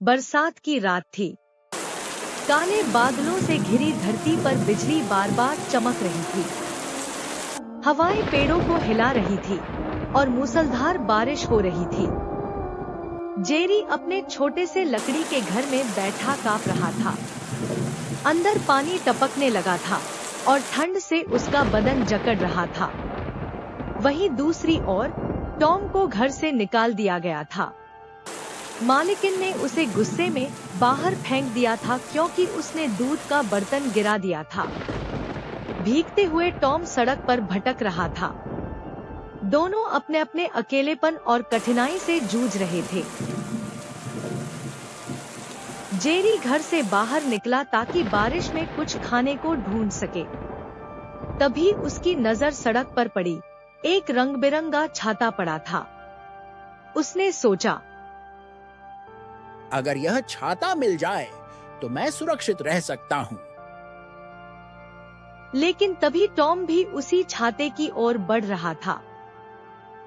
बरसात की रात थी। काले बादलों से घिरी धरती पर बिजली बार बार चमक रही थी। हवाएं पेड़ों को हिला रही थी और मूसलधार बारिश हो रही थी। जेरी अपने छोटे से लकड़ी के घर में बैठा कांप रहा था। अंदर पानी टपकने लगा था और ठंड से उसका बदन जकड़ रहा था। वहीं दूसरी ओर टॉम को घर से निकाल दिया गया था। मालिकिन ने उसे गुस्से में बाहर फेंक दिया था क्योंकि उसने दूध का बर्तन गिरा दिया था। भीगते हुए टॉम सड़क पर भटक रहा था। दोनों अपने अपने अकेलेपन और कठिनाई से जूझ रहे थे। जेरी घर से बाहर निकला ताकि बारिश में कुछ खाने को ढूंढ सके। तभी उसकी नजर सड़क पर पड़ी। एक रंग बिरंगा छाता पड़ा था। उसने सोचा, अगर यह छाता मिल जाए तो मैं सुरक्षित रह सकता हूँ। लेकिन तभी टॉम भी उसी छाते की ओर बढ़ रहा था।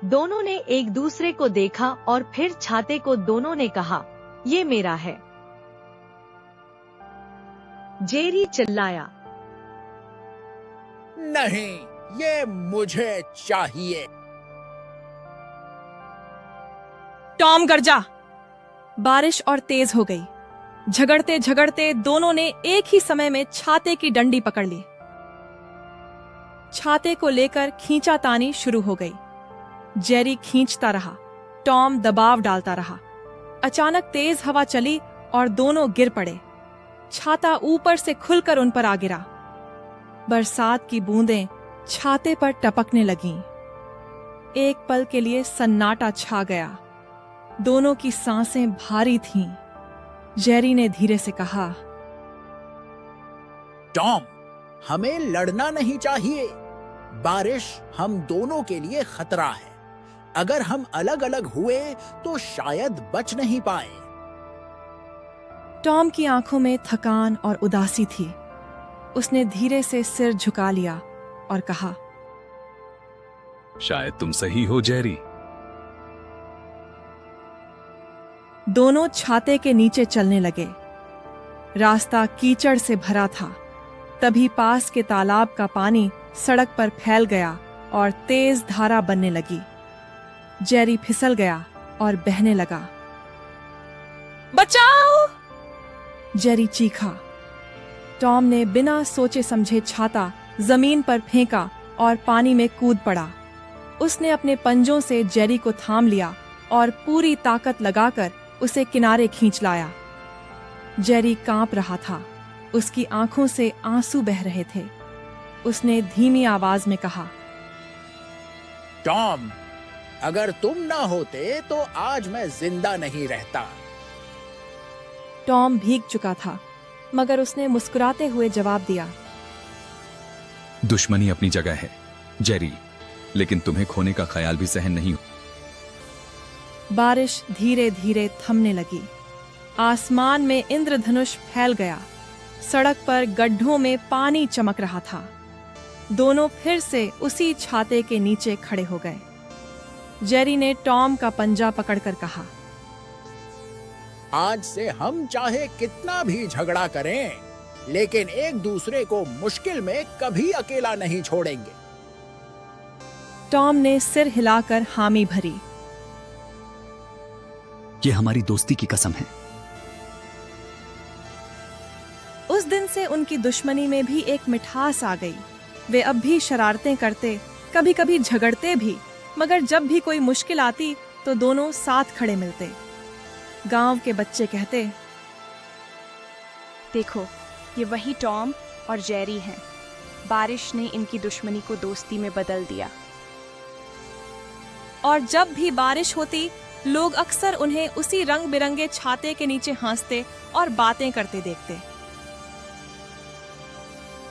दोनों ने एक दूसरे को देखा और फिर छाते को दोनों ने कहा, ये मेरा है। जेरी चिल्लाया, नहीं, ये मुझे चाहिए। टॉम गरजा। बारिश और तेज हो गई। झगड़ते झगड़ते दोनों ने एक ही समय में छाते की डंडी पकड़ ली। छाते को लेकर खींचातानी शुरू हो गई। जेरी खींचता रहा, टॉम दबाव डालता रहा। अचानक तेज हवा चली और दोनों गिर पड़े। छाता ऊपर से खुलकर उन पर आ गिरा। बरसात की बूंदें छाते पर टपकने लगीं। एक पल के लिए सन्नाटा छा गया। दोनों की सांसें भारी थीं। जेरी ने धीरे से कहा, टॉम, हमें लड़ना नहीं चाहिए। बारिश हम दोनों के लिए खतरा है। अगर हम अलग अलग हुए तो शायद बच नहीं पाए। टॉम की आंखों में थकान और उदासी थी। उसने धीरे से सिर झुका लिया और कहा, शायद तुम सही हो जेरी। दोनों छाते के नीचे चलने लगे। रास्ता कीचड़ से भरा था। तभी पास के तालाब का पानी सड़क पर फैल गया और तेज धारा बनने लगी। जेरी फिसल गया और बहने लगा। बचाओ! जेरी चीखा। टॉम ने बिना सोचे समझे छाता जमीन पर फेंका और पानी में कूद पड़ा। उसने अपने पंजों से जेरी को थाम लिया और पूरी ताकत लगाकर उसे किनारे खींच लाया। जेरी कांप रहा था। उसकी आंखों से आंसू बह रहे थे। उसने धीमी आवाज में कहा, टॉम, अगर तुम ना होते तो आज मैं जिंदा नहीं रहता। टॉम भीग चुका था, मगर उसने मुस्कुराते हुए जवाब दिया, दुश्मनी अपनी जगह है जेरी, लेकिन तुम्हें खोने का ख्याल भी सहन नहीं हो। बारिश धीरे धीरे थमने लगी। आसमान में इंद्रधनुष फैल गया। सड़क पर गड्ढों में पानी चमक रहा था। दोनों फिर से उसी छाते के नीचे खड़े हो गए। जेरी ने टॉम का पंजा पकड़कर कहा, आज से हम चाहे कितना भी झगड़ा करें, लेकिन एक दूसरे को मुश्किल में कभी अकेला नहीं छोड़ेंगे। टॉम ने सिर हिलाकर हामी भरी। ये हमारी दोस्ती की कसम है। उस दिन से उनकी दुश्मनी में भी एक मिठास आ गई। वे अब भी शरारतें करते, कभी कभी झगड़ते भी, मगर जब भी कोई मुश्किल आती तो दोनों साथ खड़े मिलते। गांव के बच्चे कहते, देखो, ये वही टॉम और जेरी हैं। बारिश ने इनकी दुश्मनी को दोस्ती में बदल दिया। और जब भी बारिश होती, लोग अक्सर उन्हें उसी रंग बिरंगे छाते के नीचे हंसते और बातें करते देखते।